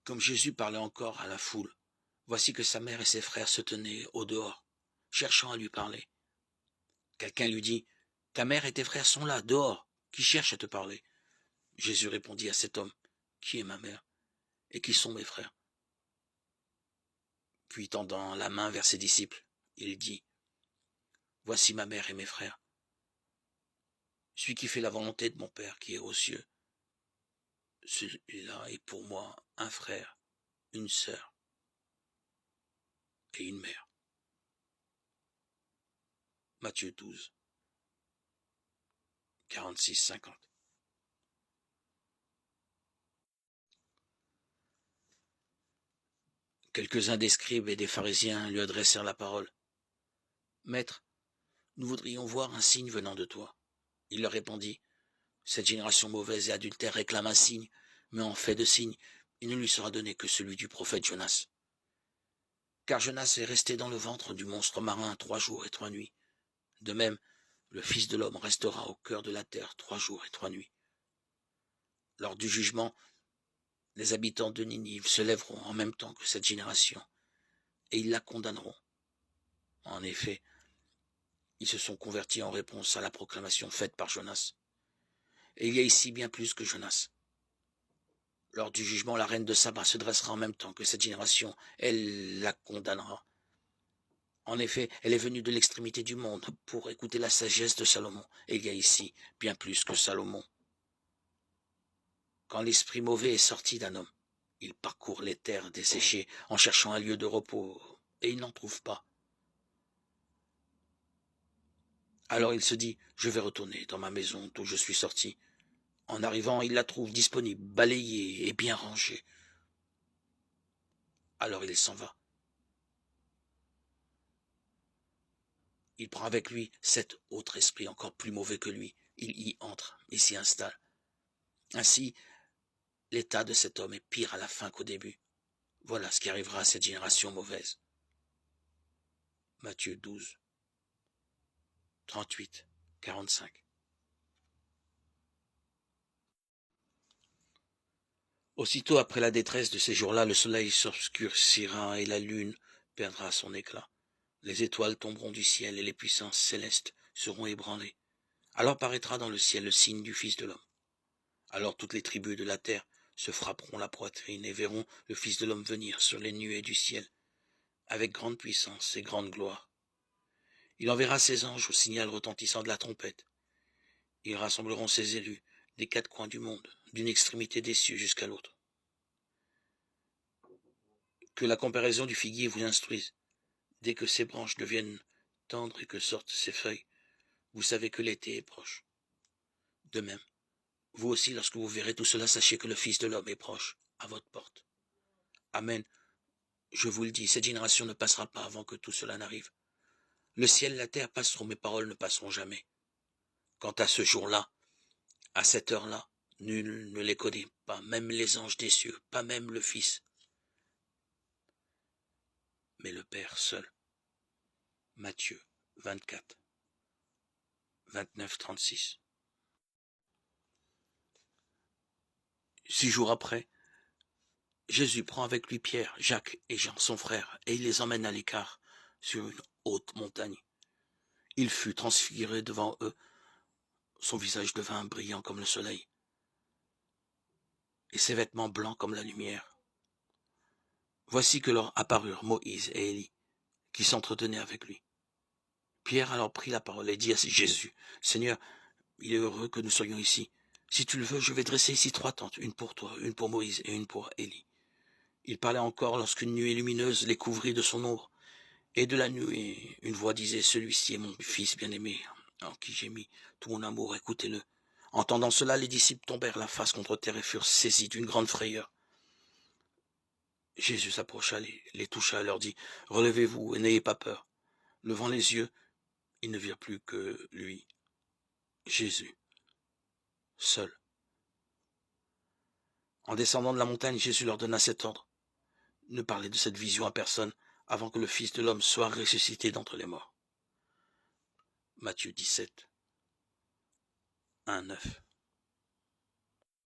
Comme Jésus parlait encore à la foule, voici que sa mère et ses frères se tenaient au dehors, cherchant à lui parler. Quelqu'un lui dit, « Ta mère et tes frères sont là, dehors, qui cherchent à te parler. » Jésus répondit à cet homme, « Qui est ma mère et qui sont mes frères ?» Puis tendant la main vers ses disciples, il dit, « Voici ma mère et mes frères. Celui qui fait la volonté de mon Père qui est aux cieux, celui-là est pour moi un frère, une sœur et une mère. » Matthieu 12, 46-50. Quelques-uns des scribes et des pharisiens lui adressèrent la parole. « Maître, nous voudrions voir un signe venant de toi. » Il leur répondit, « Cette génération mauvaise et adultère réclame un signe, mais en fait de signe, il ne lui sera donné que celui du prophète Jonas. Car Jonas est resté dans le ventre du monstre marin 3 jours et 3 nuits. De même, le Fils de l'homme restera au cœur de la terre 3 jours et 3 nuits. Lors du jugement, les habitants de Ninive se lèveront en même temps que cette génération, et ils la condamneront. En effet, ils se sont convertis en réponse à la proclamation faite par Jonas. Et il y a ici bien plus que Jonas. Lors du jugement, la reine de Saba se dressera en même temps que cette génération. Elle la condamnera. En effet, elle est venue de l'extrémité du monde pour écouter la sagesse de Salomon. Et il y a ici bien plus que Salomon. Quand l'esprit mauvais est sorti d'un homme, il parcourt les terres desséchées en cherchant un lieu de repos, et il n'en trouve pas. Alors il se dit, je vais retourner dans ma maison d'où je suis sorti. En arrivant, il la trouve disponible, balayée et bien rangée. Alors il s'en va. Il prend avec lui 7 autres esprits encore plus mauvais que lui. Il y entre et s'y installe. Ainsi, l'état de cet homme est pire à la fin qu'au début. Voilà ce qui arrivera à cette génération mauvaise. Matthieu 12, 38, 45. Aussitôt après la détresse de ces jours-là, le soleil s'obscurcira et la lune perdra son éclat. Les étoiles tomberont du ciel et les puissances célestes seront ébranlées. Alors paraîtra dans le ciel le signe du Fils de l'homme. Alors toutes les tribus de la terre se frapperont la poitrine et verront le Fils de l'homme venir sur les nuées du ciel, avec grande puissance et grande gloire. Il enverra ses anges au signal retentissant de la trompette. Ils rassembleront ses élus des 4 coins du monde, d'une extrémité des cieux jusqu'à l'autre. Que la comparaison du figuier vous instruise. Dès que ses branches deviennent tendres et que sortent ses feuilles, vous savez que l'été est proche. De même, vous aussi, lorsque vous verrez tout cela, sachez que le Fils de l'homme est proche, à votre porte. Amen. Je vous le dis, cette génération ne passera pas avant que tout cela n'arrive. Le ciel et la terre passeront, mes paroles ne passeront jamais. Quant à ce jour-là, à cette heure-là, nul ne les connaît, pas même les anges des cieux, pas même le Fils, mais le Père seul. Matthieu 24, 29, 36. 6 jours après, Jésus prend avec lui Pierre, Jacques et Jean, son frère, et il les emmène à l'écart, sur une haute montagne. Il fut transfiguré devant eux, son visage devint brillant comme le soleil, et ses vêtements blancs comme la lumière. Voici que leur apparurent Moïse et Élie, qui s'entretenaient avec lui. Pierre alors prit la parole et dit à Jésus, « Seigneur, il est heureux que nous soyons ici. Si tu le veux, je vais dresser ici 3 tentes, une pour toi, une pour Moïse et une pour Élie. » Il parlait encore lorsqu'une nuée lumineuse les couvrit de son ombre. Et de la nuée, une voix disait, « Celui-ci est mon fils bien-aimé, en qui j'ai mis tout mon amour, écoutez-le. » Entendant cela, les disciples tombèrent la face contre terre et furent saisis d'une grande frayeur. Jésus s'approcha, les toucha et leur dit, « Relevez-vous et n'ayez pas peur. » Levant les yeux, ils ne virent plus que lui, Jésus, seul. En descendant de la montagne, Jésus leur donna cet ordre. Ne parlez de cette vision à personne avant que le Fils de l'homme soit ressuscité d'entre les morts. Matthieu 17, 1, 9.